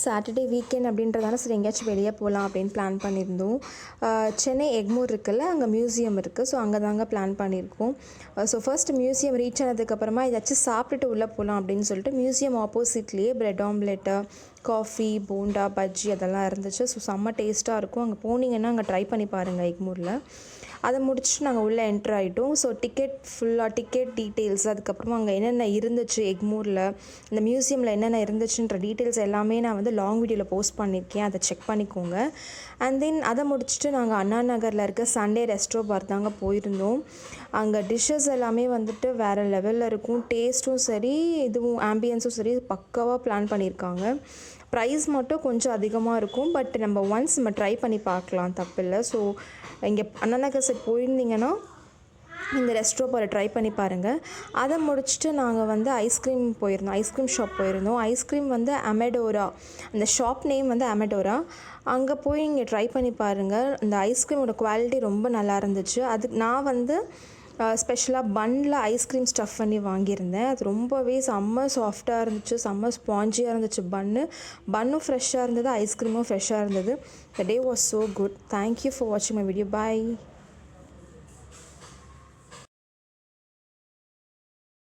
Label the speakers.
Speaker 1: Saturday weekend அப்படின்றதால சரி எங்கேயாச்சும் வெளியே போகலாம் அப்படின்னு பிளான் பண்ணியிருந்தோம். சென்னை எக்மோர் இருக்குல்ல, அங்கே மியூசியம் இருக்குது. ஸோ அங்கே தாங்க பிளான் பண்ணியிருக்கோம். ஸோ ஃபர்ஸ்ட் மியூசியம் ரீச் ஆனதுக்கப்புறமா ஏதாச்சும் சாப்பிட்டுட்டு உள்ளே போகலாம் அப்படின்னு சொல்லிட்டு மியூசியம் ஆப்போசிட்லேயே bread omelette, coffee, bonda, bajji அதெல்லாம் இருந்துச்சு. ஸோ செம்ம டேஸ்ட்டாக இருக்கும். அங்கே போனீங்கன்னா அங்கே ட்ரை பண்ணி பாருங்கள் எக்மோரில். அதை முடிச்சுட்டு நாங்கள் உள்ளே என்ட்ரு ஆகிட்டோம். ஸோ டிக்கெட் டீட்டெயில்ஸ், அதுக்கப்புறமா அங்கே என்னென்ன இருந்துச்சு எக்மோரில், இந்த மியூசியமில் என்னென்ன இருந்துச்சுன்ற டீட்டெயில்ஸ் எல்லாமே நான் வந்து லாங் வீடியோவில் போஸ்ட் பண்ணியிருக்கேன். அதை செக் பண்ணிக்கோங்க. அண்ட் தென் அதை முடிச்சுட்டு நாங்கள் அண்ணா நகரில் இருக்க சண்டே ரெஸ்டோ பார் தாங்க போயிருந்தோம். அங்கே டிஷ்ஷஸ் எல்லாமே வந்துட்டு வேறு லெவலில் இருக்கும். டேஸ்ட்டும் சரி, இதுவும் ஆம்பியன்ஸும் சரி பக்காவாக பிளான் பண்ணியிருக்காங்க. ப்ரைஸ் மட்டும் கொஞ்சம் அதிகமாக இருக்கும். பட் நம்ம ட்ரை பண்ணி பார்க்கலாம், தப்பில்லை. ஸோ இங்கே அண்ணா நகர் சைட் போயிருந்தீங்கன்னா இந்த ரெஸ்டோ பாரை ட்ரை பண்ணி பாருங்கள். அதை முடிச்சுட்டு நாங்கள் வந்து ஐஸ்கிரீம் ஷாப் போயிருந்தோம். ஐஸ்கிரீம் வந்து அமெடோரா, அந்த ஷாப் நேம் வந்து அமெடோரா. அங்கே போய் இங்கே ட்ரை பண்ணி பாருங்கள். இந்த ஐஸ்கிரீமோட குவாலிட்டி ரொம்ப நல்லா இருந்துச்சு. அதுக்கு நான் வந்து ஸ்பெஷலாக பன்னில் ஐஸ்கிரீம் ஸ்டஃப் பண்ணி வாங்கியிருந்தேன். அது ரொம்பவே செம்ம சாஃப்டாக இருந்துச்சு, செம்ம ஸ்பாஞ்சியாக இருந்துச்சு. பன்னும் ஃப்ரெஷ்ஷாக இருந்தது, ஐஸ்கிரீமும் ஃப்ரெஷ்ஷாக இருந்தது. The day was so good. Thank you for வாட்சிங் மை வீடியோ. பாய்.